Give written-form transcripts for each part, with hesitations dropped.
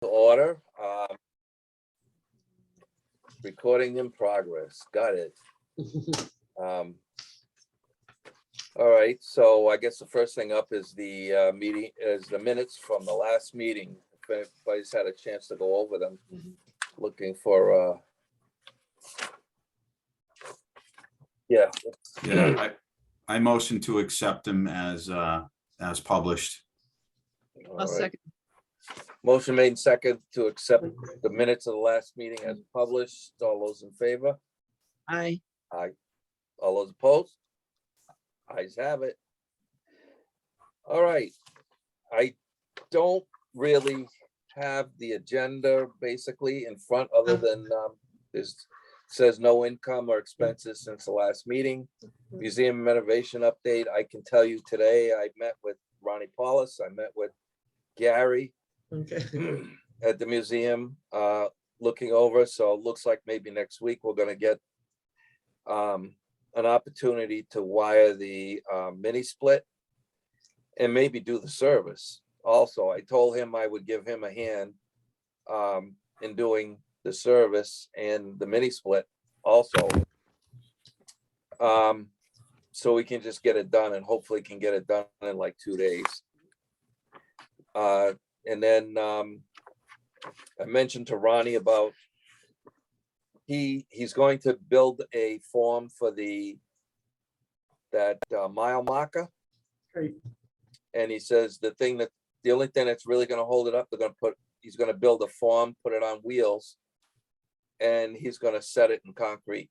to order. Recording in progress. Got it. All right, so I guess the first thing up is the the minutes from the last meeting. If anybody's had a chance to go over them, looking for yeah. Yeah, I motion to accept them as published. All I'll right. second. Motion made and second to accept the minutes of the last meeting as published. All those in favor? Aye. Aye. All those opposed? Ayes have it. All right. I don't really have the agenda basically in front other than this says no income or expenses since the last meeting. Museum renovation update. I can tell you today I met with Ronnie Paulus. I met with Gary Okay. at the museum looking over. So it looks like maybe next week we're going to get an opportunity to wire the mini split and maybe do the service. Also, I told him I would give him a hand in doing the service and the mini split also. So we can just get it done and hopefully can get it done in like 2 days. And then I mentioned to Ronnie about he's going to build a form for that mile marker. Great. And he says the only thing that's really going to hold it up, he's going to build a form, put it on wheels, and he's going to set it in concrete.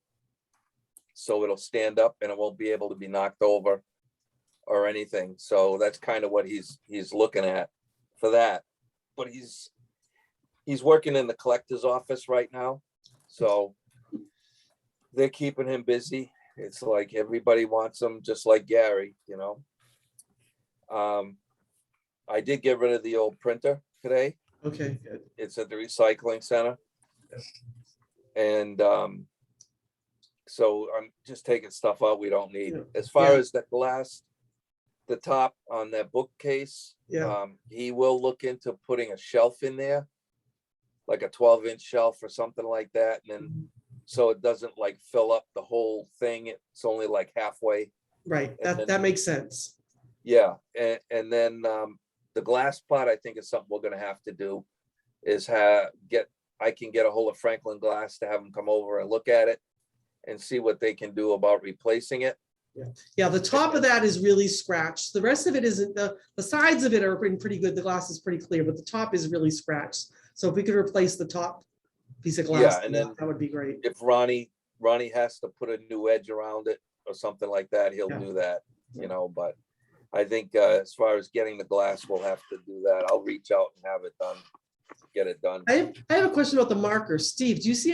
So it'll stand up and it won't be able to be knocked over or anything. So that's kind of what he's looking at for that. But he's working in the collector's office right now. So they're keeping him busy. It's like everybody wants him, just like Gary, you know. I did get rid of the old printer today. Okay, good. It's at the recycling center. And so I'm just taking stuff out we don't need. As far as the glass, the top on that bookcase, he will look into putting a shelf in there, like a 12-inch shelf or something like that. And then so it doesn't like fill up the whole thing. It's only like halfway. Right, that makes sense. Yeah, and then the glass pot, I think is something we're gonna have to do is I can get a hold of Franklin Glass to have them come over and look at it and see what they can do about replacing it. Yeah, the top of that is really scratched. The rest of it isn't. The sides of it are pretty good. The glass is pretty clear, but the top is really scratched. So if we could replace the top piece of glass, and then that would be great. If Ronnie has to put a new edge around it or something like that, he'll do that, you know, but I think as far as getting the glass, we'll have to do that. I'll reach out and have it done, get it done. I have a question about the marker. Steve, do you see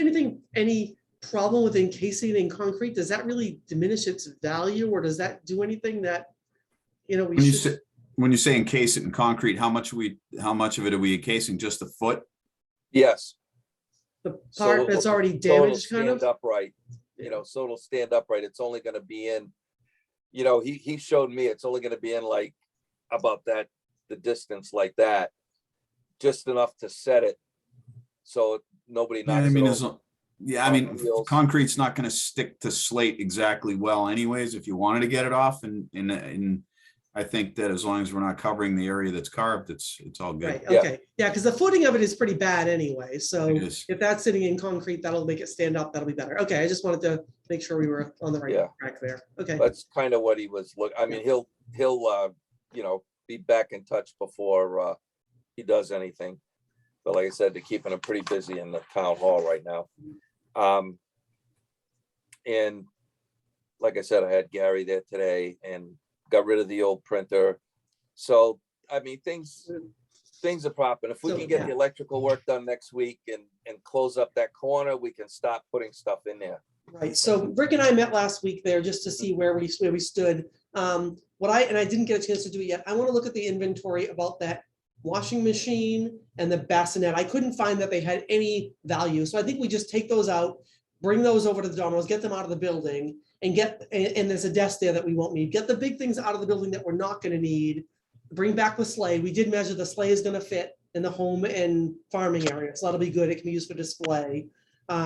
any problem with encasing in concrete? Does that really diminish its value, or does that do anything that, you know, when you say encase it in concrete, how much of it are we encasing? Just the foot? Yes. the part that's already damaged kind of? Upright, you know, so it'll stand upright. It's only going to be in, you know, he showed me it's only going to be in like about the distance like that, just enough to set it so nobody knocks it over. Yeah, I mean, concrete's not going to stick to slate exactly well anyways, if you wanted to get it off. And I think that as long as we're not covering the area that's carved, it's all good. Right, okay. Yeah, because the footing of it is pretty bad anyway. So if that's sitting in concrete, that'll make it stand up. That'll be better. Okay, I just wanted to make sure we were on the right track there. Okay. That's kind of what he was looking. I mean, he'll you know, be back in touch before he does anything. But like I said, they're keeping him pretty busy in the town hall right now. And like I said, I had Gary there today and got rid of the old printer. So, I mean, things are popping. If we can get the electrical work done next week and close up that corner, we can stop putting stuff in there. Right. So Rick and I met last week there just to see where we stood. And I didn't get a chance to do it yet. I want to look at the inventory about that washing machine and the bassinet. I couldn't find that they had any value. So I think we just take those out, bring those over to the Domino's, get them out of the building, and there's a desk there that we won't need. Get the big things out of the building that we're not going to need. Bring back the sleigh. We did measure the sleigh is going to fit in the home and farming areas. So that'll be good. It can be used for display.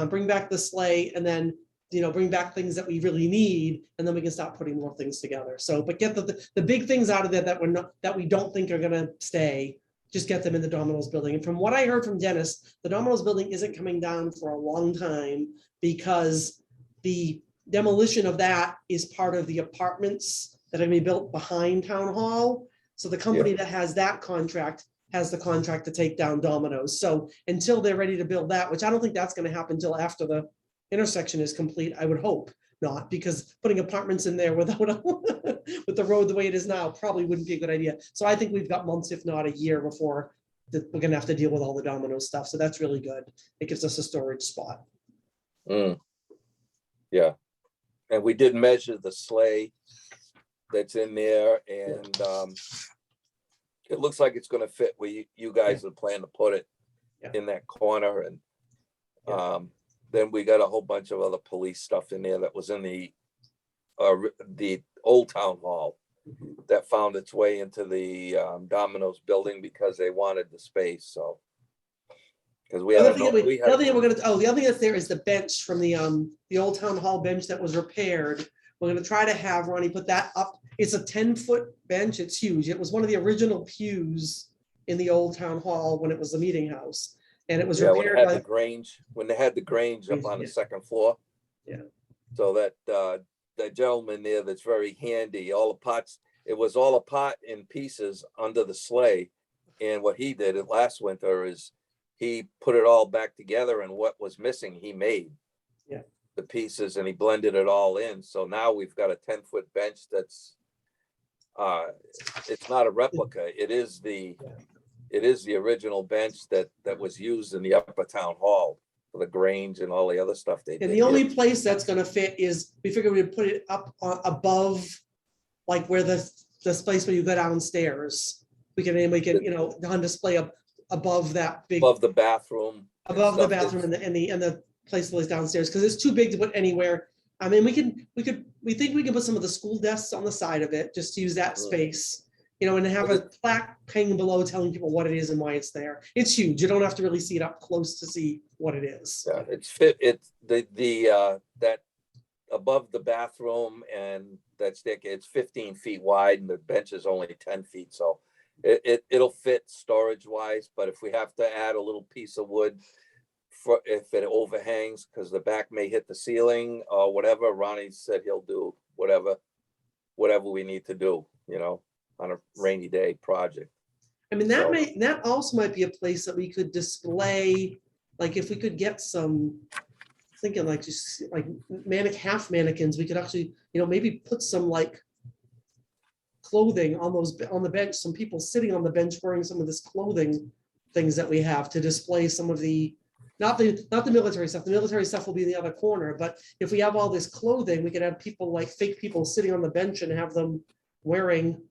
Bring back the sleigh and then, bring back things that we really need, and then we can start putting more things together. So, but get the big things out of there that we don't think are gonna stay, just get them in the Domino's building. And from what I heard from Dennis, the Domino's building isn't coming down for a long time because the demolition of that is part of the apartments that are gonna be built behind Town Hall. So the company that has that contract has the contract to take down Domino's. So until they're ready to build that, which I don't think that's gonna happen until after the intersection is complete, I would hope not, because putting apartments in there without with the road the way it is now probably wouldn't be a good idea. So I think we've got months, if not a year, before we're gonna have to deal with all the Domino's stuff. So that's really good. It gives us a storage spot. Yeah, and we did measure the sleigh that's in there, and it looks like it's gonna fit where you guys would plan to put it in that corner. And then we got a whole bunch of other police stuff in there that was in the old town hall that found its way into the Domino's building because they wanted the space. So because The other thing that's there is the bench from the old town hall bench that was repaired. We're gonna try to have Ronnie put that up. It's a 10-foot bench. It's huge. It was one of the original pews in the old town hall when it was the meeting house. And it was repaired when they had the Grange up on the second floor. Yeah. So that gentleman there that's very handy, all the pots, it was all apart in pieces under the sleigh. And what he did last winter is he put it all back together, and what was missing, he made the pieces and he blended it all in. So now we've got a 10-foot bench that's it's not a replica. It is the original bench that was used in the upper town hall for the Grange and all the other stuff they did. And the only place that's gonna fit is, we figured we'd put it up above, like where the space where you go downstairs. We can on display up above that big. Above the bathroom. Above the bathroom and the place that is downstairs, because it's too big to put anywhere. I mean, we think we can put some of the school desks on the side of it, just to use that space. And have a plaque hanging below telling people what it is and why it's there. It's huge. You don't have to really see it up close to see what it is. Yeah, that above the bathroom and that staircase, it's 15 feet wide and the bench is only 10 feet. So it'll fit storage wise, but if we have to add a little piece of wood if it overhangs, because the back may hit the ceiling or whatever, Ronnie said he'll do whatever we need to do, on a rainy day project. I mean, that also might be a place that we could display, like if we could get some, thinking like just like half mannequins, we could actually, maybe put some like clothing on the bench, some people sitting on the bench wearing some of this clothing things that we have to display some of the, not the military stuff. The military stuff will be in the other corner, but if we have all this clothing, we could have people, like fake people sitting on the bench and have them wearing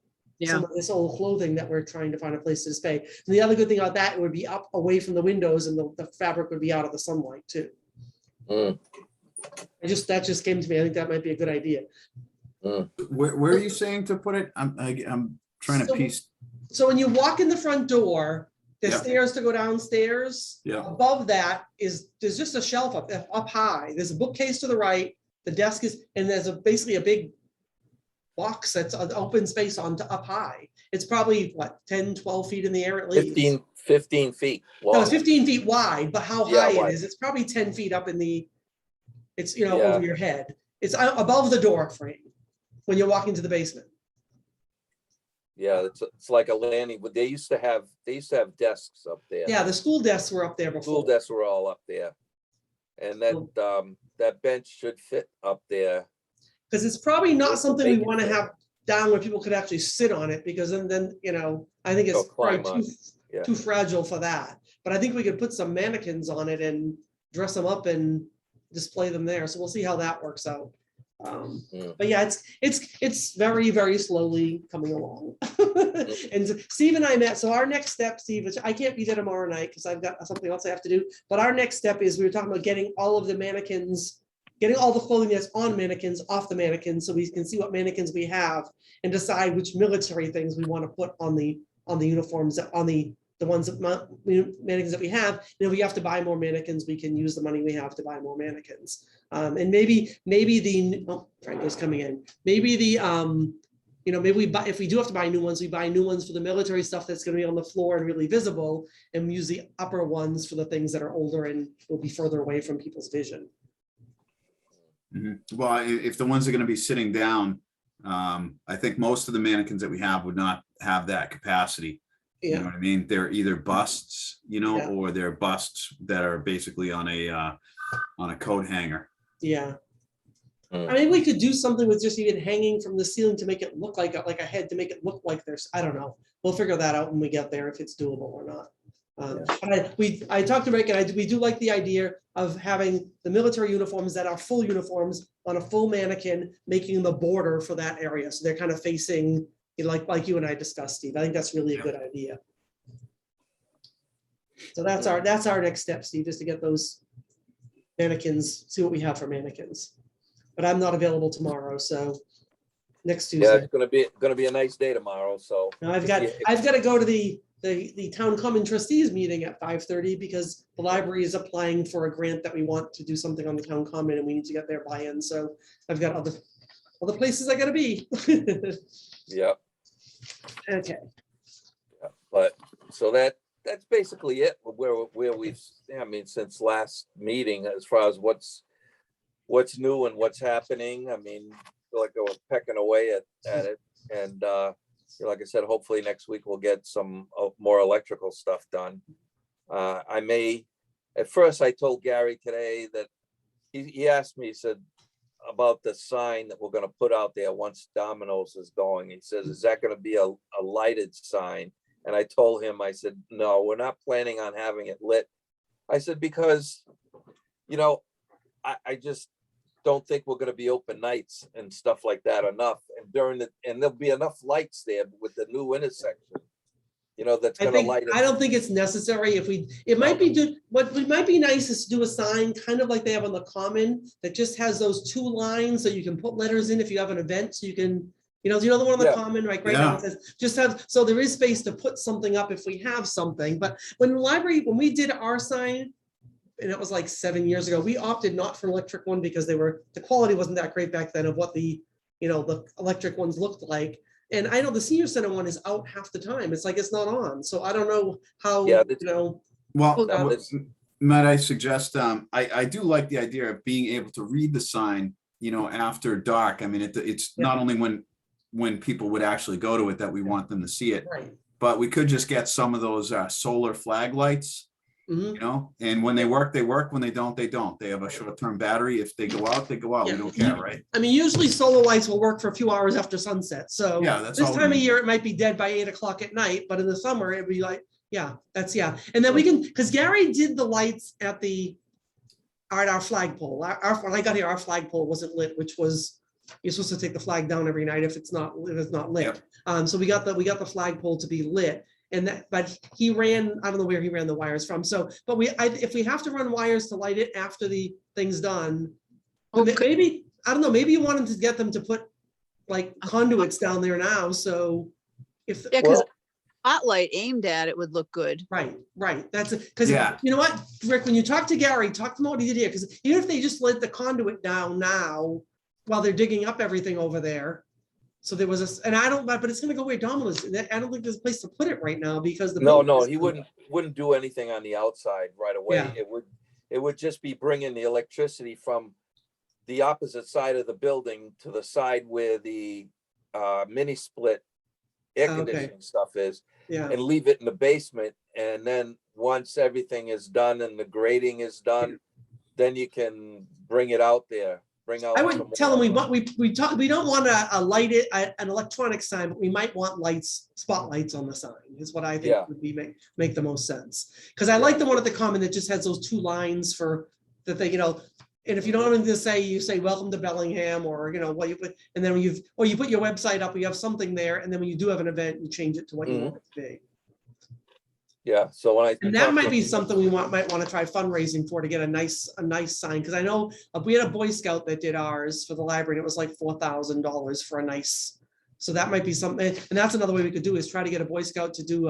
some of this old clothing that we're trying to find a place to display. And the other good thing about that, it would be up away from the windows and the fabric would be out of the sunlight too. That just came to me. I think that might be a good idea. Where are you saying to put it? I'm trying to piece. So when you walk in the front door, there's stairs to go downstairs. Above that there's just a shelf up high. There's a bookcase to the right. The desk is, and there's basically a big box that's an open space up high. It's probably 10, 12 feet in the air at least. 15 feet. No, it's 15 feet wide, but how high it is, it's probably 10 feet up in the, it's, over your head. It's above the door frame when you're walking to the basement. Yeah, it's like a landing, but they used to have desks up there. Yeah, the school desks were up there before. School desks were all up there. And that bench should fit up there. Because it's probably not something we want to have down where people could actually sit on it, because then I think it's probably too fragile for that. But I think we could put some mannequins on it and dress them up and display them there. So we'll see how that works out. But yeah, it's very, very slowly coming along. And Steve and I met. So our next step, Steve, which I can't be there tomorrow night because I've got something else I have to do. But our next step is we were talking about getting all of the mannequins, getting all the clothing that's on mannequins off the mannequins, so we can see what mannequins we have and decide which military things we want to put on the uniforms, on the the ones that mannequins that we have. And if we have to buy more mannequins, we can use the money we have to buy more mannequins. And maybe Franco's coming in. Maybe maybe we buy, if we do have to buy new ones, we buy new ones for the military stuff that's going to be on the floor and really visible, and use the upper ones for the things that are older and will be further away from people's vision. Mm-hmm. Well, if the ones are going to be sitting down, I think most of the mannequins that we have would not have that capacity. Yeah. You know what I mean? They're either busts, Yeah. or they're busts that are basically on a coat hanger. Yeah. I mean, we could do something with just even hanging from the ceiling to make it look like a head, to make it look like there's, I don't know. We'll figure that out when we get there, if it's doable or not. I talked to Rick, and we do like the idea of having the military uniforms that are full uniforms on a full mannequin, making the border for that area. So they're kind of facing, like you and I discussed, Steve. I think that's really a good idea. So that's our next step, Steve, is to get those mannequins, see what we have for mannequins. But I'm not available tomorrow, so next Tuesday. Yeah, it's gonna be a nice day tomorrow, so. Now I've got to go to the town common trustees meeting at 5:30 because the library is applying for a grant that we want to do something on the town common, and we need to get their buy-in. So I've got other places I gotta be. Yeah. Okay. Yeah, but so that's basically it, where we've, I mean, since last meeting, as far as what's new and what's happening. I mean, I feel like I was pecking away at it, and like I said, hopefully next week we'll get some more electrical stuff done. At first I told Gary today that he asked me, he said, about the sign that we're gonna put out there once Domino's is going. He says, is that gonna be a lighted sign? And I told him, I said, no, we're not planning on having it lit. I said, because, I just don't think we're going to be open nights and stuff like that enough. And there'll be enough lights there with the new intersection, that's going to light it. I don't think it's necessary. It might be nice is to do a sign kind of like they have on the common that just has those two lines so you can put letters in if you have an event, so you can, the one on the common, right now it says so there is space to put something up if we have something. But when we did our sign, and it was like 7 years ago, we opted not for an electric one because the quality wasn't that great back then of what the electric ones looked like. And I know the senior center one is out half the time. It's like, it's not on. So I don't know how, Well, Matt, I suggest, I do like the idea of being able to read the sign, after dark. I mean, it's not only when people would actually go to it that we want them to see it, right. But we could just get some of those solar flag lights. Mm-hmm. And when they work, they work. When they don't, they don't. They have a short-term battery. If they go out, they go out. We don't care, right? I mean, usually solar lights will work for a few hours after sunset. So that's this time of year, it might be dead by 8 o'clock at night, but in the summer, it'd be like, And then we can, because Gary did the lights at our flagpole. When I got here, our flagpole wasn't lit, which was, you're supposed to take the flag down every night if it's not lit. Yep. So we got the flagpole to be lit. But he ran, I don't know where he ran the wires from. So, but if we have to run wires to light it after the thing's done, maybe, I don't know, maybe you want them to get them to put like conduits down there now. So because spotlight aimed at it would look good. Right. That's because you know what, Rick, when you talk to Gary, talk to him what he did here. Because even if they just let the conduit down now while they're digging up everything over there. So there was but it's going to go where Domino's. I don't think there's a place to put it right now because he wouldn't do anything on the outside right away. Yeah. It would just be bringing the electricity from the opposite side of the building to the side where the mini split air conditioning stuff is, and leave it in the basement. And then once everything is done and the grading is done, then you can bring it out there. I would tell them we don't want a lighted an electronic sign, but we might want spotlights on the sign is what I think would be make the most sense. Because I like the one at the common that just has those two lines for that they, and if you don't know anything to say, you say welcome to Bellingham, or what you put, and then you put your website up, you have something there, and then when you do have an event, you change it to what you want it to be. Yeah, so and that might be something we might want to try fundraising for, to get a nice sign, because I know we had a Boy Scout that did ours for the library, and it was like $4,000 for a nice. So that might be something, and that's another way we could do is try to get a Boy Scout to do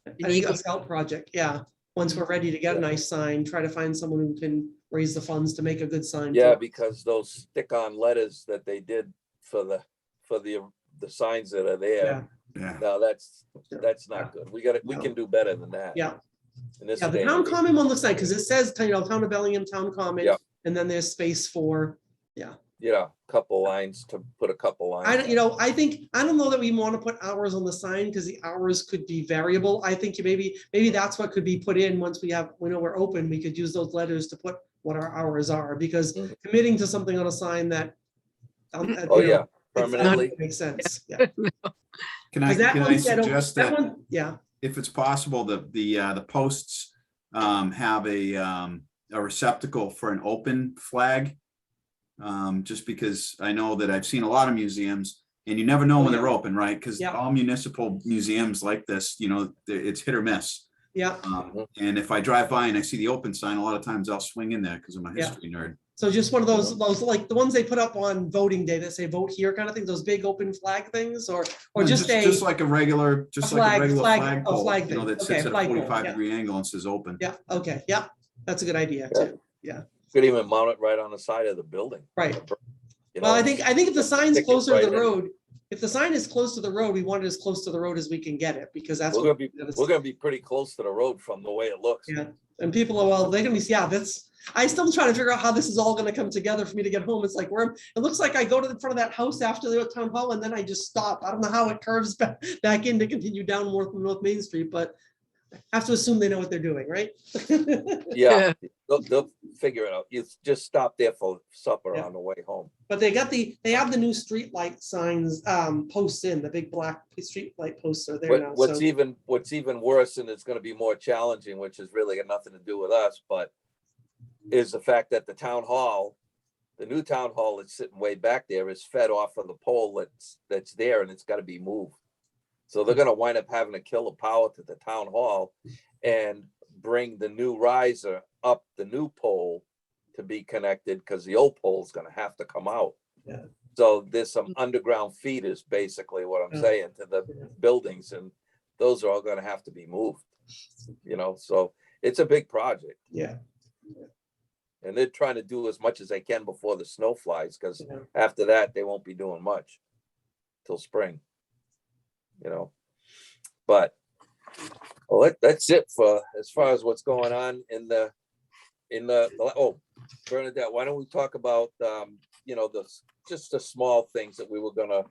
I think a scout project, yeah. Once we're ready to get a nice sign, try to find someone who can raise the funds to make a good sign. Yeah, for us. because those stick-on letters that they did for the signs that are there, Yeah. no, that's not good. We can do better than that. Yeah. In this Yeah, the day town and age. common one looks nice, because it says, Town of Bellingham, Town Common, Yeah. and then there's space for, Yeah, couple lines to put a couple lines. I don't, I think, I don't know that we want to put hours on the sign, because the hours could be variable. I think maybe that's what could be put in once we know we're open, we could use those letters to put what our hours are, because Mhm. committing to something on a sign that. Oh, yeah, permanently. Makes sense, yeah. Can I 'Cause that one said, suggest that one, yeah, if it's possible, the posts have a receptacle for an open flag? Just because I know that I've seen a lot of museums and you never know when they're open, right? Because Yeah. all municipal museums like this, it's hit or miss. yeah. And if I drive by and I see the open sign, a lot of times I'll swing in there because I'm a Yeah. history nerd. So just one of those like the ones they put up on voting day that say vote here kind of thing, those big open flag things, or No, just like a regular, regular flagpole, flag thing. that Okay, sits at a flagpole, 45-degree angle and says open. Yeah, okay, yeah, that's a good idea Yeah. too, Could even mount it right on the side of the building. right. You Well, know, I think if the sign's stick it closer to right the in. road, if the sign is close to the road, we want it as close to the road as we can get it, because that's We're what. gonna be pretty close to the road from the way it looks. Yeah, and people are, well, they're gonna be, yeah, I still trying to figure out how this is all gonna come together for me to get home. It's like, it looks like I go to the front of that house after the town hall and then I just stop. I don't know how it curves back in to continue down North Main Street, but I have to assume they know what they're doing, right? Yeah, they'll figure it out. You just stop there for supper Yeah. on the way home. But they have the new street light signs, posts in, the big black street light posts are there now. What's So, even worse, and it's gonna be more challenging, which has really got nothing to do with us, but is the fact that the new town hall that's sitting way back there is fed off of the pole that's there, and it's gotta be moved. So they're gonna wind up having to kill the power to the town hall and bring the new riser up the new pole to be connected, because the old pole is gonna have to come out. Yeah. So there's some underground feeders, basically what I'm Yeah. saying, to the buildings, and those are all gonna have to be moved. So it's a big project, yeah. and they're trying to do as much as they can before the snow flies, because Yeah. after that, they won't be doing much till spring. But well, that's it for as far as what's going on in the Bernadette, why don't we talk about just the small things that we were gonna,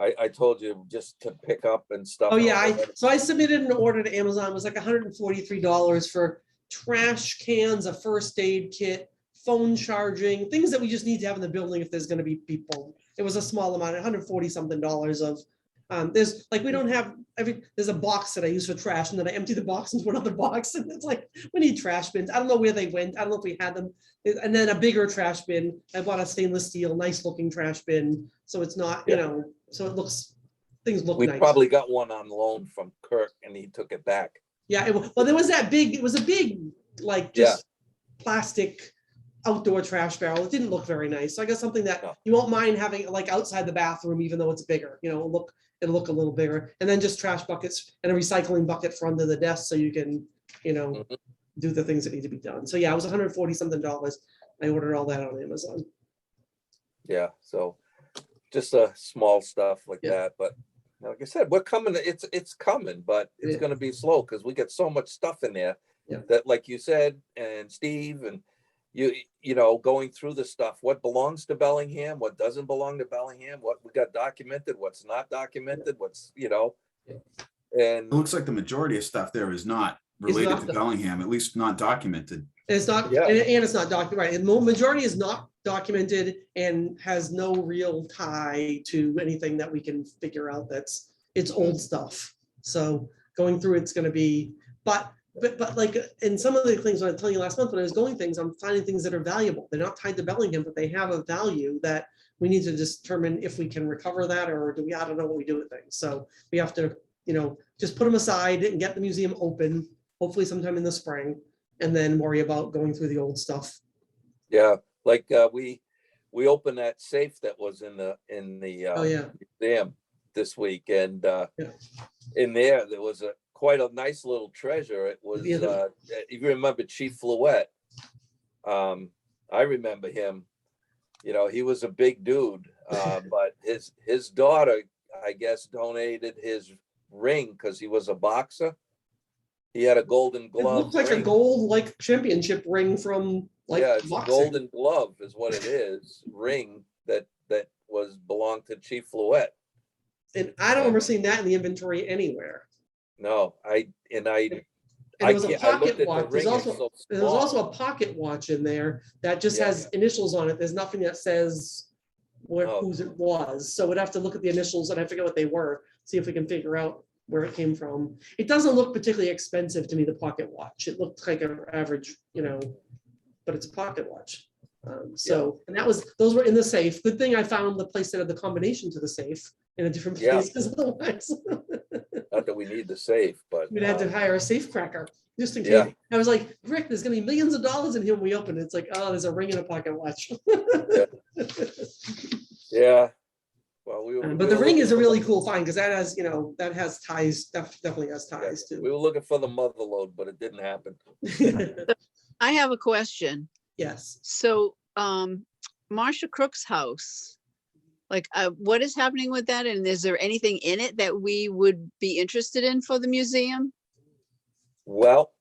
I told you just to pick up and stuff. Oh, yeah, I submitted an order to Amazon. It was like $143 for trash cans, a first aid kit, phone charging, things that we just need to have in the building if there's gonna be people. It was a small amount, $140 something of, there's like, we don't have there's a box that I use for trash, and then I empty the box into another box, and it's like, we need trash bins. I don't know where they went. I don't know if we had them. And then a bigger trash bin. I bought a stainless steel, nice looking trash bin. So it's not, so it looks, things look We nice. probably got one on loan from Kirk, and he took it back. Yeah, well, there was it was a big, like, just plastic outdoor trash barrel. It didn't look very nice. So I got something that you won't mind having like outside the bathroom, even though it's bigger, it'll look a little bigger. And then just trash buckets and a recycling bucket for under the desk, so you can, do the things that need to be done. So yeah, it was $140 something. I ordered all that on Amazon. Yeah, so just small stuff like Yeah. that, but like I said, we're coming, it's coming, but it's Yeah. gonna be slow, because we get so much stuff in there. Yeah. That, like you said, and Steve, and going through the stuff, what belongs to Bellingham, what doesn't belong to Bellingham, what we got documented, what's not documented, what's. And It looks like the majority of stuff there is not related not to the- Bellingham, at least not documented. It's not, Yeah. and it's not documented, right? And the majority is not documented and has no real tie to anything that we can figure out. It's old stuff. So going through it's gonna be, but like in some of the things I was telling you last month when I was going things, I'm finding things that are valuable. They're not tied to Bellingham, but they have a value that we need to determine if we can recover that, or I don't know what we do with things. So we have to, just put them aside and get the museum open, hopefully sometime in the spring, and then worry about going through the old stuff. yeah, like we opened that safe that was in the Oh, yeah. museum this week, and Yeah. in there was quite a nice little treasure. It was, Yeah, if you remember Chief Flouette, I remember him, you know, he was a big dude, but his daughter, I guess, donated his ring because he was a boxer. He had a golden It glove looked like a ring. gold like championship ring from like Yeah, it's a boxing. golden glove is what it is, ring that was belonged to Chief Flouette. And I don't remember seeing that in the inventory anywhere. No, And it was a I looked pocket at the watch. ring, it's so There's also small. a pocket watch in there that just Yeah. has initials on it. There's nothing that says Oh. whose it was. So we'd have to look at the initials and I forget what they were, see if we can figure out where it came from. It doesn't look particularly expensive to me, the pocket watch. It looked like an average, you know, but it's a pocket watch. And those were in the safe. Good thing I found the place that had the combination to the safe in a different Yeah. place. 'Cause otherwise Not that we need the safe, but we'd have to hire a safe cracker just in Yeah. case. I was like, Rick, there's gonna be millions of dollars in here when we open it. It's like, oh, there's a ring in a pocket watch. yeah. Well, But the ring is a really cool find because that has, you know, that has ties, definitely has ties We too. were looking for the mother lode, but it didn't happen. I have a question. Yes. So, Marsha Crook's house, like, what is happening with that? And is there anything in it that we would be interested in for the museum? Well,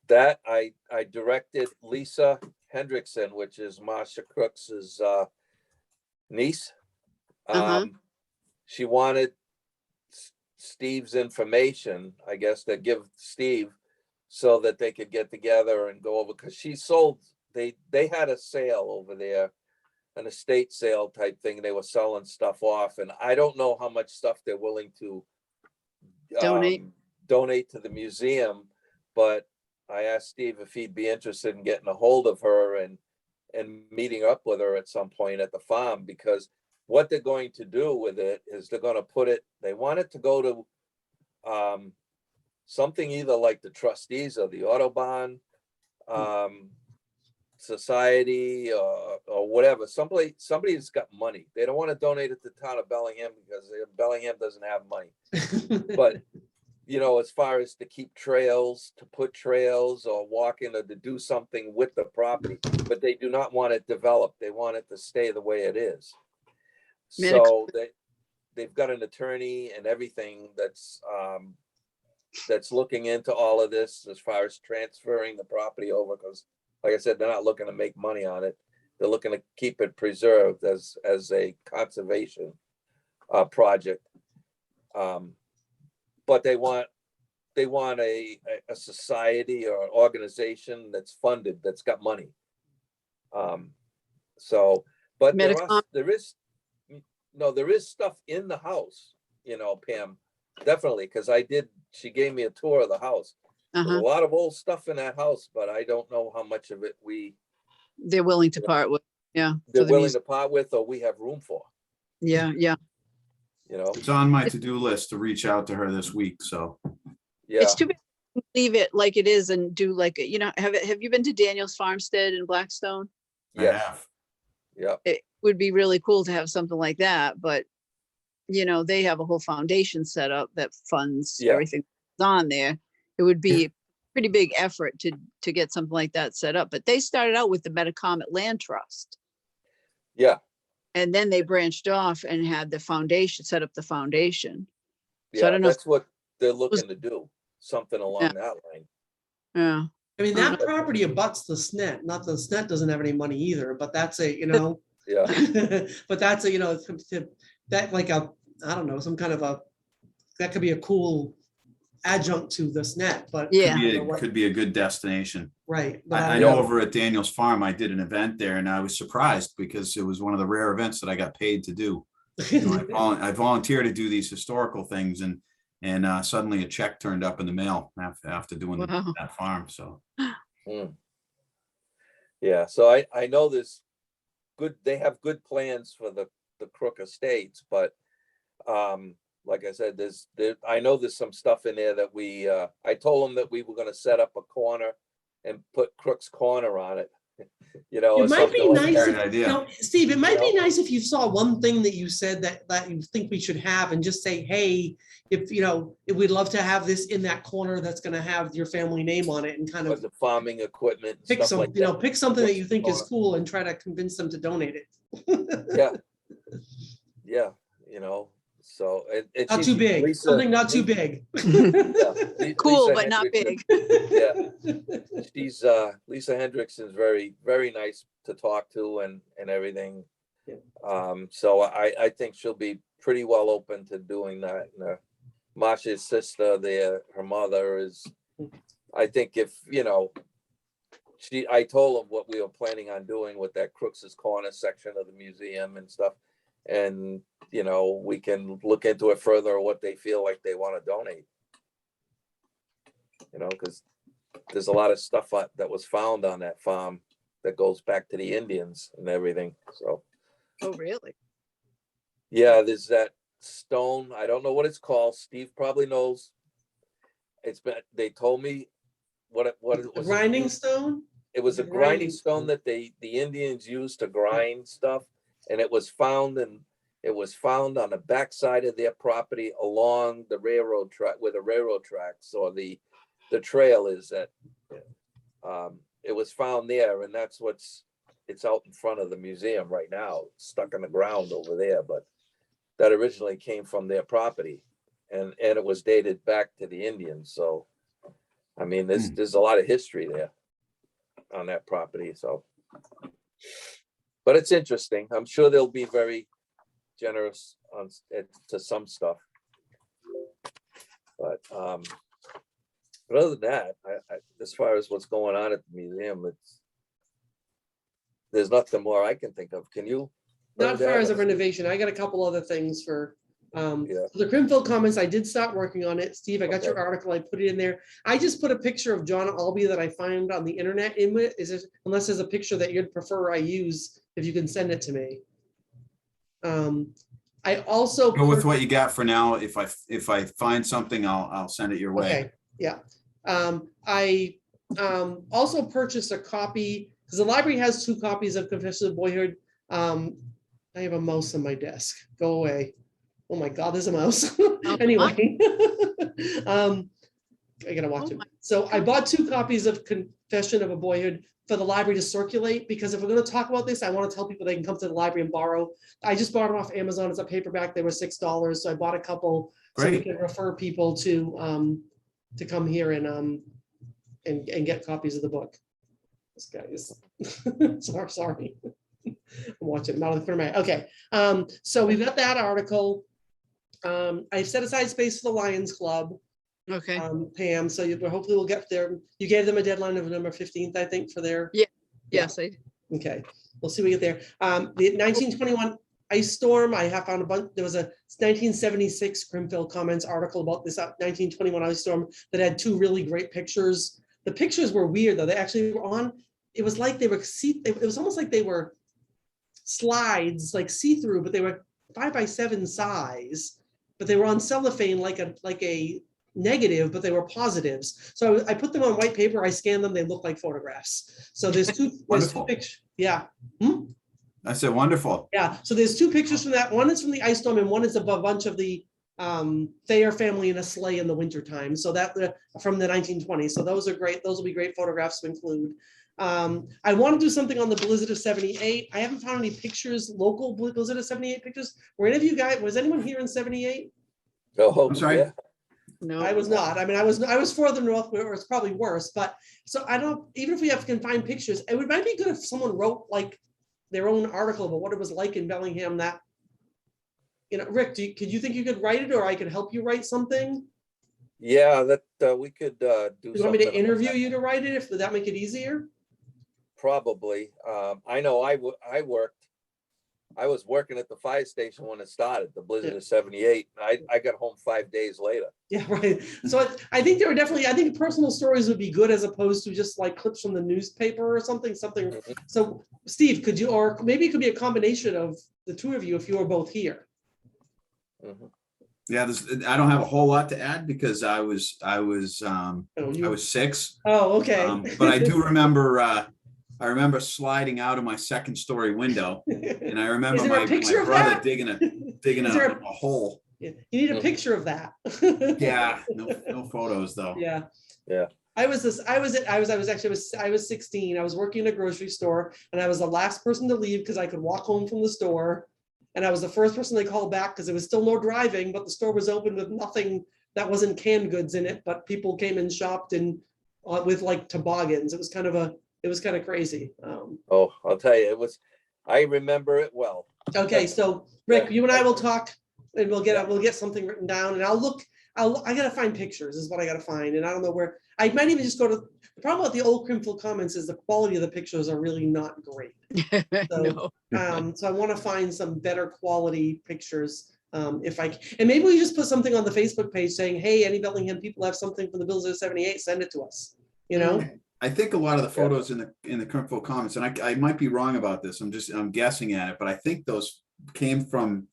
that I directed Lisa Hendrickson, which is Marsha Crooks's niece. Uh-huh. She wanted Steve's information, I guess, to give Steve so that they could get together and go over, because she sold, they had a sale over there, an estate sale type thing. They were selling stuff off, and I don't know how much stuff they're willing to donate to the museum, but I asked Steve if he'd be interested in getting a hold of her and meeting up with her at some point at the farm, because what they're going to do with it is they're going to put it, they want it to go to something either like the trustees or the Audubon Society or whatever. Somebody's got money. They don't want to donate it to the town of Bellingham because Bellingham doesn't have money. But you know, as far as to keep trails, to put trails or walking or to do something with the property, but they do not want it developed. They want it to stay the way it is. So they've got an attorney and everything that's looking into all of this as far as transferring the property over, because like I said, they're not looking to make money on it. They're looking to keep it preserved as a conservation project. But they want a society or an organization that's funded, that's got money. So, but there is stuff in the house, you know, Pam, definitely, because she gave me a tour of the house. There's a lot of old stuff in that house, but I don't know how much of it they're willing to part with. Yeah. They're willing to part with, or we have room for. Yeah. Yeah. You know, It's on my to-do list to reach out to her this week, so. yeah. It's too bad to leave it like it is and do like, you know, have you been to Daniel's Farmstead in Blackstone? Yes. Yeah. It would be really cool to have something like that, but you know, they have a whole foundation set up that funds everything that's on there. It would be a pretty big effort to get something like that set up, but they started out with the Metacomet Land Trust. Yeah. And then they branched off and had the foundation, set up the foundation. So Yeah, I don't know. that's what they're looking to do, something along that line. Yeah. I mean, that property abuts the SNET, not the SNET doesn't have any money either, but that's a, you know. Yeah. But that's a, you know, that like a, I don't know, some kind of that could be a cool adjunct to the SNET, but. Could be a good destination. Right. I know over at Daniel's Farm, I did an event there and I was surprised because it was one of the rare events that I got paid to do. You know, I volunteer to do these historical things and suddenly a check turned up in the mail after doing that farm, so. Yeah, so I know they have good plans for the Crook Estates, but like I said, I know there's some stuff in there that I told them that we were gonna set up a corner and put Crook's Corner on it. You know, or It might be something like nice, that. Great idea. you know, Steve, it might be Yeah. nice if you saw one thing that you said that you think we should have and just say, hey, if, you know, if we'd love to have this in that corner that's gonna have your family name on it and kind Or of the farming equipment and pick stuff some, like you know, that. pick something that What's you think is on it? cool and try to convince them to donate it. Yeah. Yeah, you know, so. and Not she's- too big, Lisa- something not too Lisa- big. yeah, Cool, Lisa but not Hendrickson- big. Yeah. She's Lisa Hendrickson's very, very nice to talk to and everything. Yeah. So I think she'll be pretty well open to doing that. And, Masha's sister there, her mother is, I think if, you know, I told them what we were planning on doing with that Crooks's Corner section of the museum and stuff. And, you know, we can look into it further, what they feel like they want to donate. You know, because there's a lot of stuff that was found on that farm that goes back to the Indians and everything. So, Oh, really? yeah, there's that stone. I don't know what it's called. Steve probably knows. They told me what it The was. grinding stone? It was a the grinding grinding stone stone. that the Indians used to grind stuff, and it was found on the backside of their property along the railroad track, where the railroad tracks or the trail is at. It was found there, and it's out in front of the museum right now, stuck in the ground over there, but that originally came from their property, and it was dated back to the Indians. So, I mean, there's a lot of history there on that property. So, but it's interesting. I'm sure they'll be very generous to some stuff. But other than that, I as far as what's going on at the museum, there's nothing more I can think of. Can you? Not as far Bernadette? as a renovation. I got a couple other things for, Yeah. the Grimfield Commons. I did start working on it. Steve, I got your Okay. article. I put it in there. I just put a picture of John Albee that I find on the internet in it. Unless there's a picture that you'd prefer I use, if you can send it to me. I also. Go with what you got for now. If I find something, I'll send it your way. Okay, yeah. I also purchased a copy, because the library has 2 copies of Confessions of Boyhood. I have a mouse on my desk. Go away. Oh my God, there's a mouse. Anyway. I gotta watch Oh it. my So I bought 2 copies of Confession of a Boyhood for the library to circulate, because if we're gonna talk about this, I want to tell people they can come to the library and borrow. I just bought them off Amazon as a paperback. They were $6, so I bought a couple so we Great. can refer people to come here and get copies of the book. This guy is sorry. I'm watching it, not on the front of my, okay. So we've got that article. I set aside space for the Lions Club, Okay. Pam, so hopefully we'll get there. You gave them a deadline of November 15th, I think, for their, Yes, I, okay, we'll see when we get there. The 1921 ice storm, I have found a bunch, there was a 1976 Grimfield Commons article about this 1921 ice storm that had 2 really great pictures. The pictures were weird though. They actually were on, it was like they were it was almost like they were slides, like see-through, but they were 5x7 size, but they were on cellophane like a negative, but they were positives. So I put them on white paper, I scanned them, they look like photographs. So there's two Wonderful. pictures. Yeah. I said, wonderful. Yeah, so there's 2 pictures from that. One is from the ice storm and one is of a bunch of the Thayer family in a sleigh in the wintertime. So that from the 1920s. So those are great. Those will be great photographs to include. I want to do something on the blizzard of 78. I haven't found any pictures, local blizzard of 78 pictures. Were any of you guys, was anyone here in 78? Oh, I'm sorry? yeah. no. I was not. I mean, I was further north where it's probably worse, but so I don't, even if we can find pictures, it might be good if someone wrote like their own article about what it was like in Bellingham that, you know, Rick, could you think you could write it, or I could help you write something? Yeah, that we could do. Do you want me to something interview like you to write it? If would that make it easier? Probably. I know I was working at the fire station when it started, the blizzard Yeah. of 78. I got home 5 days later. Yeah, right. So I think there were definitely, I think personal stories would be good as opposed to just like clips from the newspaper or something. Mhm. So Steve, could you, or maybe it could be a combination of the 2 of you if you were both here. Mhm. Yeah, I don't have a whole lot to add because I was Oh, 6. Oh, okay. But I do remember I remember sliding out of my second story window, and I remember Is there a my picture of brother that? digging Is there a hole. You need a picture of that. Yeah, no photos though. Yeah. Yeah. I was 16. I was working in a grocery store and I was the last person to leave because I could walk home from the store. And I was the first person they called back because there was still no driving, but the store was open with nothing that wasn't canned goods in it, but people came and shopped and with like toboggans. It was kind of crazy. Oh, I'll tell you, I remember it well. Okay, so Rick, Yeah. you and I will talk and we'll get something written down and I gotta find pictures is what I gotta find. And I don't know where, I might even just go to, the problem with the old Crimfield comments is the quality of the pictures are really not great. So, No. so I want to find some better quality pictures. If I, and maybe we just put something on the Facebook page saying, hey, any Bellingham people have something from the Bills of 78, send it to us, you know? I think a lot of the photos in the Crimfield comments, and I might be wrong about this, I'm guessing at it, but I think those came from,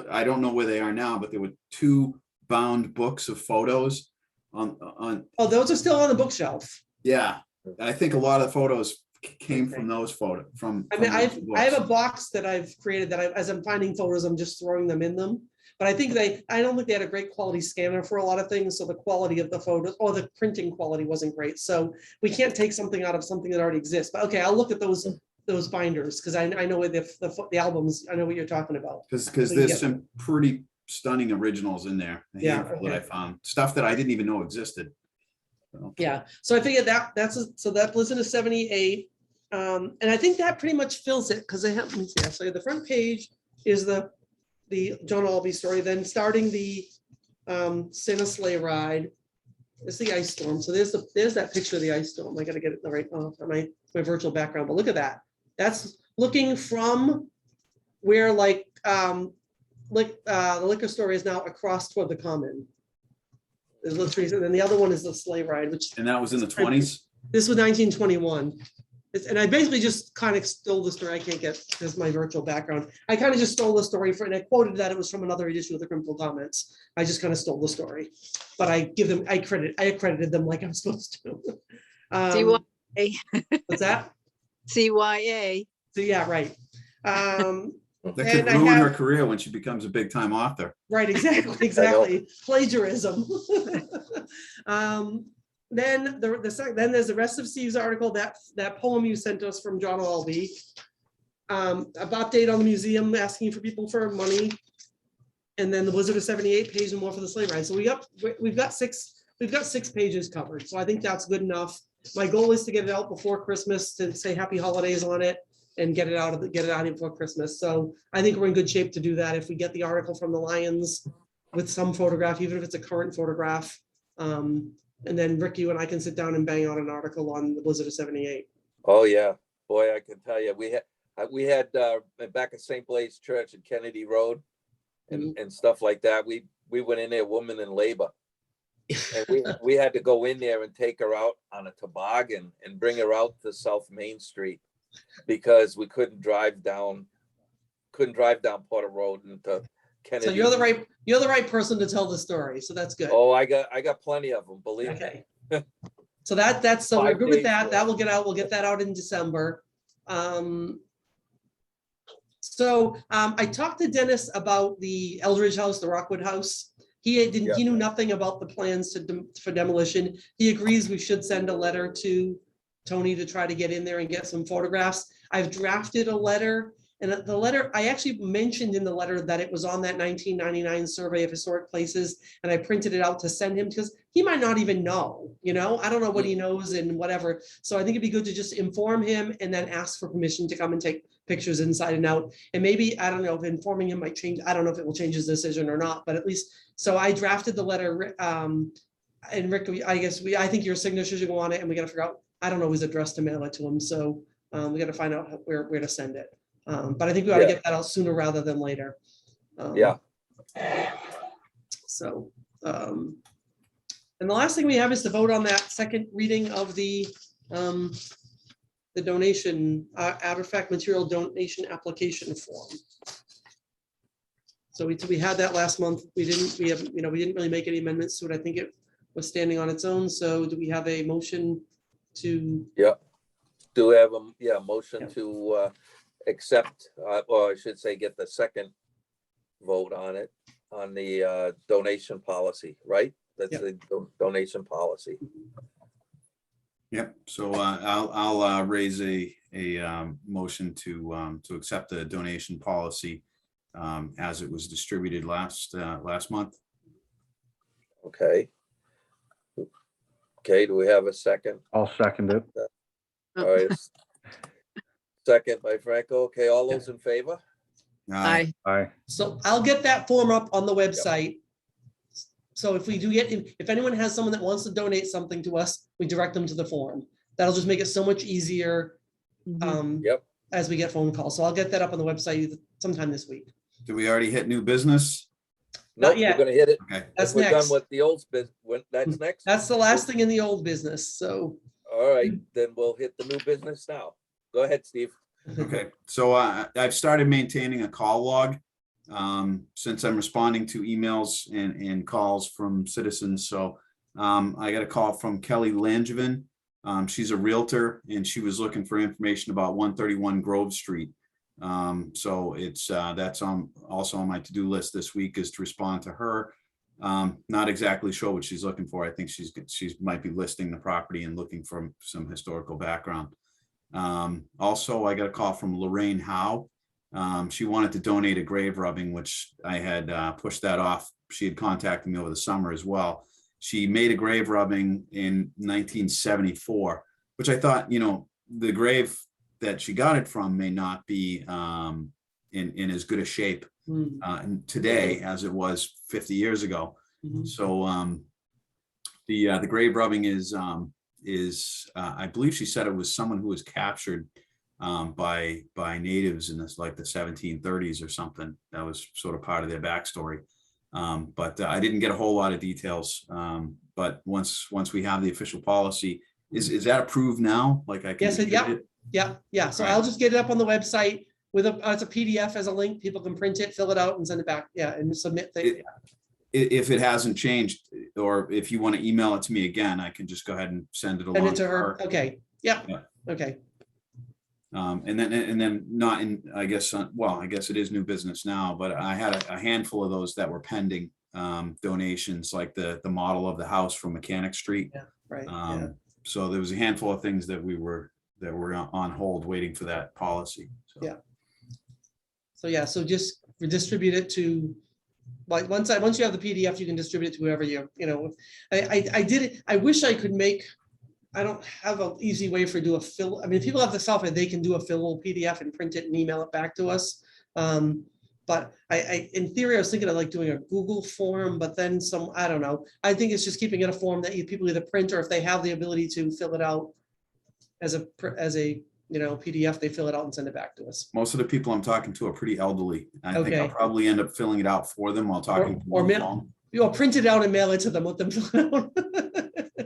I don't know where they are now, but there were 2 bound books of photos on. Oh, those are still on the bookshelf. Yeah, and I think a lot of the photos came from those photos. I mean, I have a box that I've created that as I'm finding photos, I'm just throwing them in them. But I don't think they had a great quality scanner for a lot of things. So the quality of the photos or the printing quality wasn't great. So we can't take something out of something that already exists. But okay, I'll look at those binders because I know where the albums, I know what you're talking about. Because there's some pretty stunning originals in there. That I found stuff that I didn't even know existed. So. Yeah, so I figured so that Blizzard is 78. And I think that pretty much fills it because they have, let me see, so the front page is the John Albee story, then starting the Santa Sleigh Ride. It's the ice storm. So there's that picture of the ice storm. I gotta get it right on my virtual background, but look at that. That's looking from where the liquor store is now across toward the common. And then the other one is the Sleigh Ride, and that was in the 20s. This was 1921. And I basically just kind of stole the story. I can't get this my virtual background. I kind of just stole the story and I quoted that it was from another edition of the Crimfield Comments. I just kind of stole the accredited them like I'm supposed to. CYA. What's that? CYA. So yeah, right. That could ruin her career when she becomes a big time author. Right, exactly. Plagiarism. Then there's the rest of Steve's article, that poem you sent us from John Albee. Update on the museum, asking for people for money. And then the Blizzard of 78 page and more for the Sleigh Ride. So we've got six pages covered. So I think that's good enough. My goal is to get it out before Christmas to say happy holidays on it and get it out before Christmas. So I think we're in good shape to do that if we get the article from the Lions with some photograph, even if it's a current photograph. And then Rick, you and I can sit down and bang out an article on the Blizzard of 78. Oh yeah, boy, I can tell you, we had back at St. Blaise Church at Kennedy Road and stuff like that. We went in there, woman in labor, and we had to go in there and take her out on a toboggan and bring her out to South Main Street because we couldn't drive down Porter Road into Kennedy. So you're the right person to tell the story. So that's good. Oh, I got plenty of them, believe me. Okay. So so we're good with that. That will get out. We'll get that out in December. So I talked to Dennis about the Eldridge house, the Rockwood house. He knew nothing about the plans for demolition. He agrees we should send a letter to Tony to try to get in there and get some photographs. I've drafted a letter. And the letter, I actually mentioned in the letter that it was on that 1999 survey of historic places, and I printed it out to send him because he might not even know, I don't know what he knows and whatever. So I think it'd be good to just inform him and then ask for permission to come and take pictures inside and out. And maybe, I don't know if informing him might change. I don't know if it will change his decision or not, but at least, so I drafted the letter and Rick, I think your signatures are going on it and we got to figure out, I don't know his address to mail it to him. So we got to find out where to send it. But I think we ought to get that out sooner rather than later. So, and the last thing we have is to vote on that second reading of the donation artifact material donation application form. So we had that last month. We didn't really make any amendments to it. I think it was standing on its own. So do we have a motion to? Yeah. Do we have a, motion Yeah. to accept, or I should say, get the second vote on it, on the donation policy, right? That's Yeah. the donation policy. Yep, so I'll raise a motion to accept the donation policy as it was distributed last month. Okay. Okay, do we have a second? I'll second it. All right. Second by Franco. Okay, all those in favor? Aye. Aye. So I'll get that form up on the website. So if we do get, if anyone has someone that wants to donate something to us, we direct them to the form. That'll just make it so much easier Mhm. Yep. as we get phone calls. So I'll get that up on the website sometime this week. Do we already hit new business? Not Nope, we're yet. gonna hit it. Okay, That's If we're done next. with the old business, that's next? That's the last thing in the old business, so. All right, then we'll hit the new business now. Go ahead, Steve. okay. So I've started maintaining a call log since I'm responding to emails and calls from citizens. So I got a call from Kelly Langevin. She's a realtor and she was looking for information about 131 Grove Street. So it's that's also on my to-do list this week, is to respond to her. Not exactly sure what she's looking for. I think she's might be listing the property and looking for some historical background. Also, I got a call from Lorraine Howe. She wanted to donate a grave rubbing, which I had pushed that off. She had contacted me over the summer as well. She made a grave rubbing in 1974, which I thought, the grave that she got it from may not be in as good a shape today as it was 50 years ago. Mhm. So the grave rubbing is I believe she said it was someone who was captured by natives in this, like the 1730s or something. That was sort of part of their backstory. But I didn't get a whole lot of details. But once we have the official policy, is that approved now? Like I can Yes, distribute it? Yeah. So Right. I'll just get it up on the website with it's a PDF as a link. People can print it, fill it out and send it back. Yeah, and submit things. If it hasn't changed, or if you want to email it to me again, I can just go ahead and send it Send along it to her. Okay. Yeah. Yeah. Okay. And then not in, I guess, well, I guess it is new business now, but I had a handful of those that were pending donations, like the model of the house from Mechanic Street. Yeah. Right. Yeah. So there was a handful of things that were on hold waiting for that policy. So. Yeah. So yeah, so just redistribute it to, like, once you have the PDF, you can distribute it to whoever I did it. I wish I could make, I don't have an easy way for do a fill. I mean, if people have the software, they can do a fillable PDF and print it and email it back to us. But I in theory, I was thinking of like doing a Google form, but then I don't know. I think it's just keeping it a form that people either print, or if they have the ability to fill it out as a PDF, they fill it out and send it back to us. Most of the people I'm talking to are pretty elderly. I think I'll Okay. probably end up filling it out for them while talking to them Or on the mail- phone. You'll print it out and mail it to them with them. fill it out.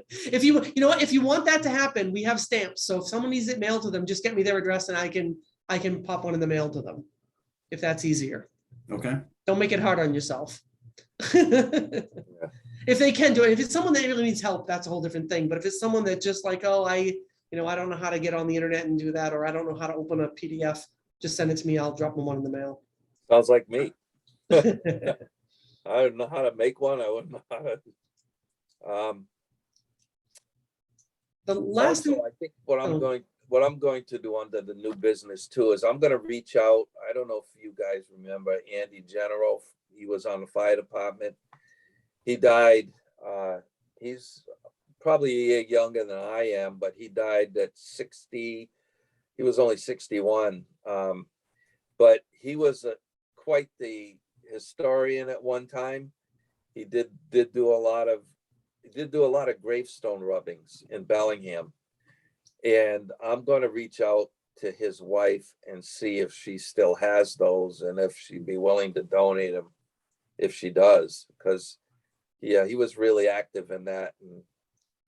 If you know what, if you want that to happen, we have stamps. So if someone needs it mailed to them, just get me their address and I can pop one in the mail to them, if that's easier. Okay. Don't make it hard on yourself. If they can do it, if it's someone that really needs help, that's a whole different thing. But if it's someone that just like, oh, I don't know how to get on the internet and do that, or I don't know how to open a PDF, just send it to me. I'll drop them one in the mail. Sounds like me. I don't know how to make one. I wouldn't know how to. The last Also, thing, I think what I'm Oh. going to do under the new business too is I'm gonna reach out. I don't know if you guys remember Andy General. He was on the fire department. He died. He's probably a year younger than I am, but he died at 60. He was only 61. But he was quite the historian at one time. He did do a lot of gravestone rubbings in Bellingham. And I'm going to reach out to his wife and see if she still has those and if she'd be willing to donate them if she does, because he was really active in that.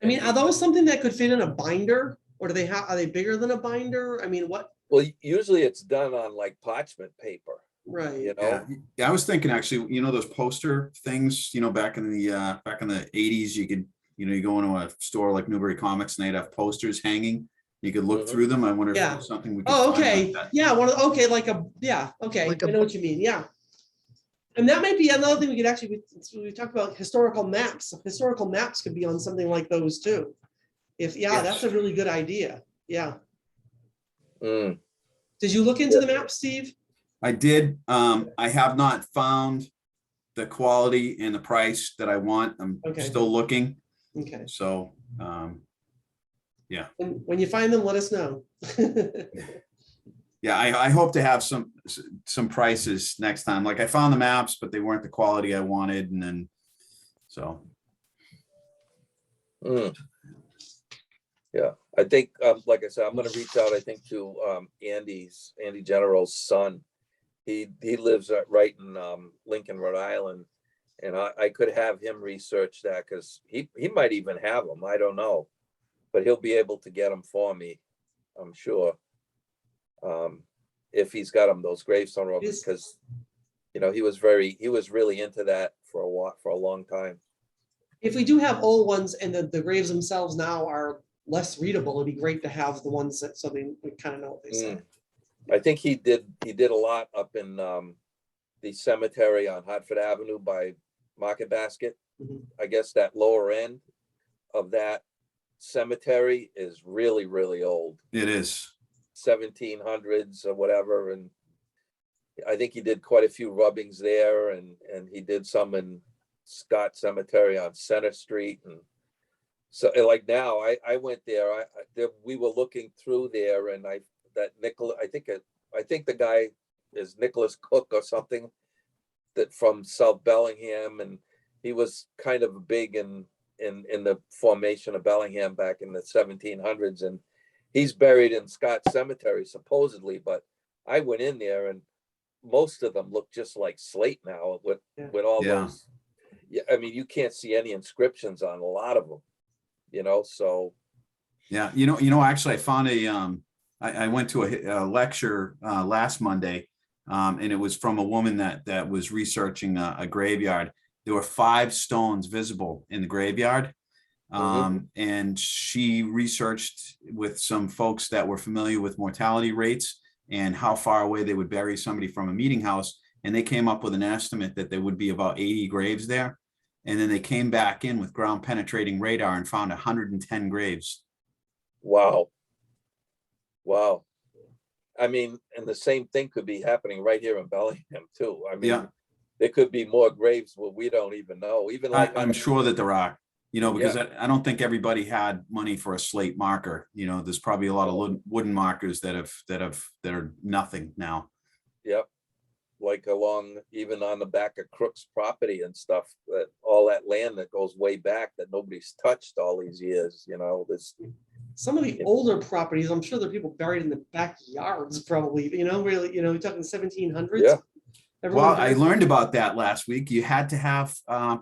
I mean, are those something that could fit in a binder, or are they bigger than a binder? I mean, what? Well, usually it's done on like parchment paper, Right. Yeah, I was thinking actually, those poster things, back in the 80s, you could, you go into a store like Newbury Comics and they'd have posters hanging. You could look Mhm. through them. I wonder if Yeah. there's something we could Oh, find like okay. that. Yeah, okay, okay, Like I a know what you mean, yeah. And that might be another thing we could actually, we talked about historical maps. Historical maps could be on something like those too. Yeah, that's a Yes. really good idea. Yeah. Mm. Did you look into the map, Steve? I did. I have not found the quality and the price that I want. I'm Okay. still looking. Okay. So, When you find them, let us know. yeah, I hope to have some prices next time. Like I found the maps, but they weren't the quality I wanted. And then, so. Mm. Yeah, I think, like I said, I'm gonna reach out, I think, to Andy General's son. He lives right in Lincoln, Rhode Island. And I could have him research that because he might even have them. I don't know. But he'll be able to get them for me, I'm sure. If he's got them, those gravestone rovers, because he was really into that for a long time. If we do have old ones and the graves themselves now are less readable, it'd be great to have the ones that, so we kind of know what they say. I think he did a lot up in the cemetery on Hartford Avenue by Market Basket. Mhm. I guess that lower end of that cemetery is really, really old. It is. 1700s or whatever. And I think he did quite a few rubbings there, and he did some in Scott Cemetery on Center Street. And so like now I went there, we were looking through there, and I think the guy is Nicholas Cook or something, that from South Bellingham, and he was kind of big in the formation of Bellingham back in the 1700s, and he's buried in Scott Cemetery supposedly. But I went in there, and most of them look just like slate now with all those. Yeah, I mean, you can't see any inscriptions on a lot of them, so. Yeah, actually I found I went to a lecture last Monday, and it was from a woman that was researching a graveyard. There were 5 stones visible in the graveyard. And she researched with some folks that were familiar with mortality rates and how far away they would bury somebody from a meeting house. And they came up with an estimate that there would be about 80 graves there. And then they came back in with ground penetrating radar and found 110 graves. Wow. I mean, and the same thing could be happening right here in Bellingham too. I mean, there could be more graves where we don't even know. Even like I'm sure that there are, because I don't think everybody had money for a slate marker. There's probably a lot of wooden markers that are nothing now. Yep. Like even on the back of Crook's property and stuff, that all that land that goes way back that nobody's touched all these years, this. Some of the older properties, I'm sure there are people buried in the backyards probably, really, you're talking 1700s. Yeah. Well, I learned about that last week. You had to have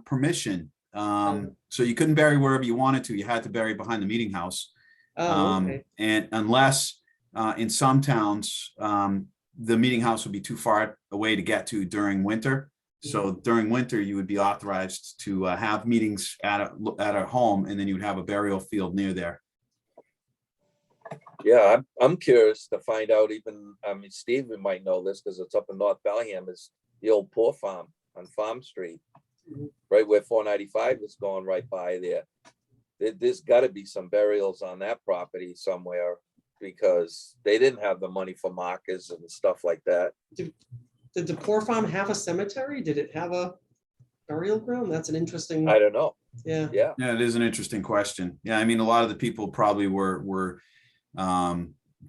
permission. So you couldn't bury wherever you wanted to. You had to bury behind the meeting house. Okay. And unless in some towns, the meeting house would be too far away to get to during winter. So during winter, you would be authorized to have meetings at a home, and then you would have a burial field near there. Yeah, I'm curious to find out. I mean, Steve might know this because it's up in North Bellingham. Is the old Poor Farm on Farm Street, right where 495 is going right by there. There's got to be some burials on that property somewhere, because they didn't have the money for markers and stuff like that. Did the Poor Farm have a cemetery? Did it have a burial ground? That's an interesting. I don't know. Yeah. Yeah, it is an interesting question. Yeah, I mean, a lot of the people probably were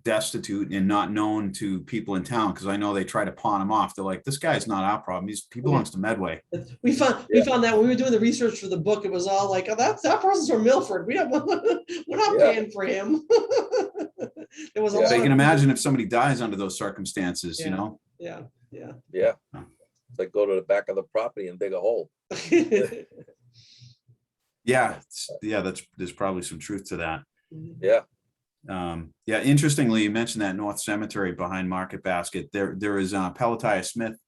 destitute and not known to people in town, because I know they try to pawn him off. They're like, this guy's not our problem. He belongs to Medway. We found that when we were doing the research for the book, it was all like, oh, that person's from Milford. We're not paying for him. There was a lot. So you can imagine if somebody dies under those circumstances, Yeah. It's like go to the back of the property and dig a hole. There's probably some truth to that. Yeah. Interestingly, you mentioned that North Cemetery behind Market Basket. There is Pelatiah Smith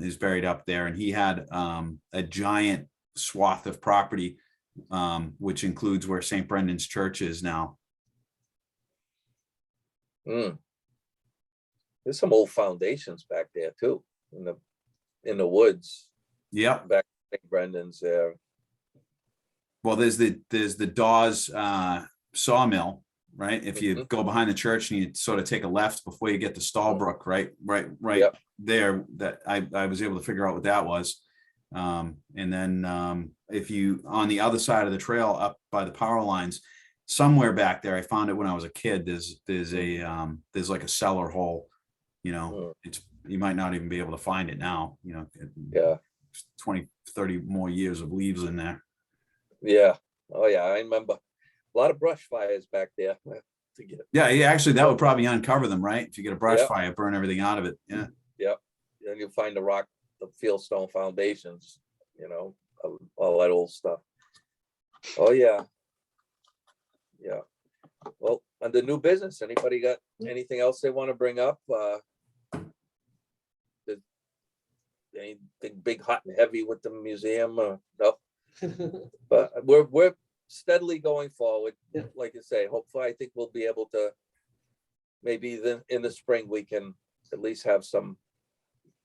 is buried up there, and he had a giant swath of property, which includes where St. Brendan's Church is now. Mm. There's some old foundations back there too, in the woods, Yep. back at Brendan's there. Well, there's the Dawes sawmill, right? If you go behind the church and you sort of take a left before you get to Stallbrook, right Yep. there, that I was able to figure out what that was. And then if you on the other side of the trail up by the power lines, somewhere back there, I found it when I was a kid. There's like a cellar hole. You know, you might not even be able to find it now. You know, Yeah. 20, 30 more years of leaves in there. Yeah. Oh yeah, I remember a lot of brush fires back there. To get Yeah, actually, that would probably uncover them, right? If you get a brush Yep. fire, burn everything out of it. Yeah. Yep. And you'll find the fieldstone foundations, you know, all that old stuff. Oh yeah. Yeah. Well, under new business, anybody got anything else they want to bring up? Anything big, hot and heavy with the museum? No. But we're steadily going forward. Yeah. Like I say, hopefully I think we'll be able to, maybe then in the spring, we can at least have some,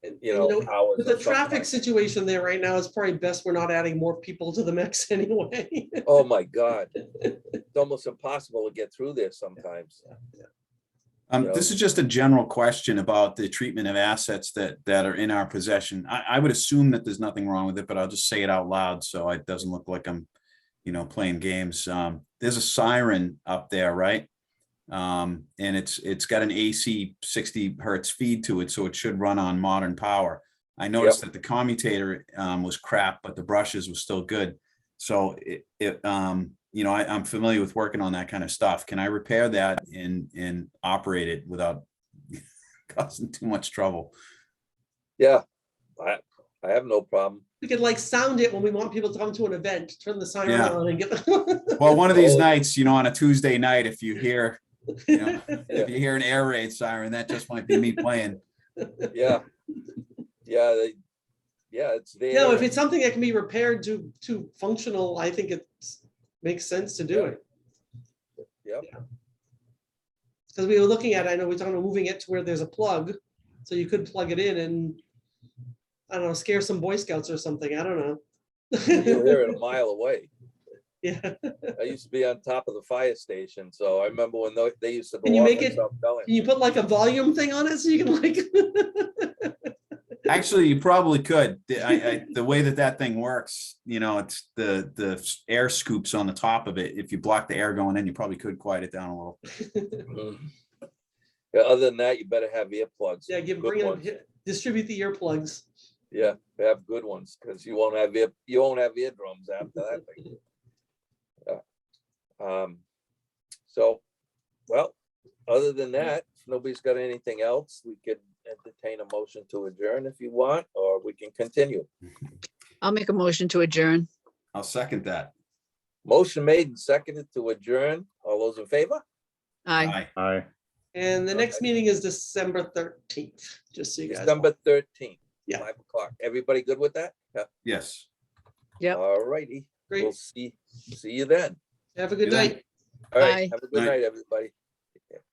hours. With the traffic situation there right now, it's probably best we're not adding more people to the mix anyway. Oh my God. It's almost impossible to get through there sometimes. This is just a general question about the treatment of assets that are in our possession. I would assume that there's nothing wrong with it, but I'll just say it out loud so it doesn't look like I'm, playing games. There's a siren up there, right? And it's got an AC 60 hertz feed to it, so it should run on modern power. I noticed that the commutator was crap, but the brushes was still good. So I'm familiar with working on that kind of stuff. Can I repair that and operate it without causing too much trouble? Yeah, I have no problem. We could like sound it when we want people to come to an event, turn the siren on and get Well, one of these nights, on a Tuesday night, if you hear, if you hear an air raid siren, that just might be me playing. Yeah. It's there. No, if it's something that can be repaired to functional, I think it makes sense to do it. Yep. Because we were looking at, I know we're talking about moving it to where there's a plug, so you could plug it in and, I don't know, scare some Boy Scouts or something. I don't know. You'll hear it a mile away. Yeah. I used to be on top of the fire station, so I remember when they used to go Can you off make in it? South Bellingham. Can you put like a volume thing on it so you can like? Actually, you probably could. The way that thing works, it's the air scoops on the top of it. If you block the air going in, you probably could quiet it down a little. Yeah, other than that, you better have earplugs. Yeah, distribute the earplugs. Yeah, have good ones, because you won't have eardrums after that thing. So, well, other than that, if nobody's got anything else, we could entertain a motion to adjourn if you want, or we can continue. I'll make a motion to adjourn. I'll second that. Motion made and seconded to adjourn. All those in favor? Aye. Aye. And the next meeting is December 13th, just so you guys know. December 13th. Yeah. 5 o'clock. Everybody good with that? Yeah. Yes. Yep. All righty. Great. We'll see you then. Have a good Good night. night. All right. Bye. Have a good Night. night, everybody.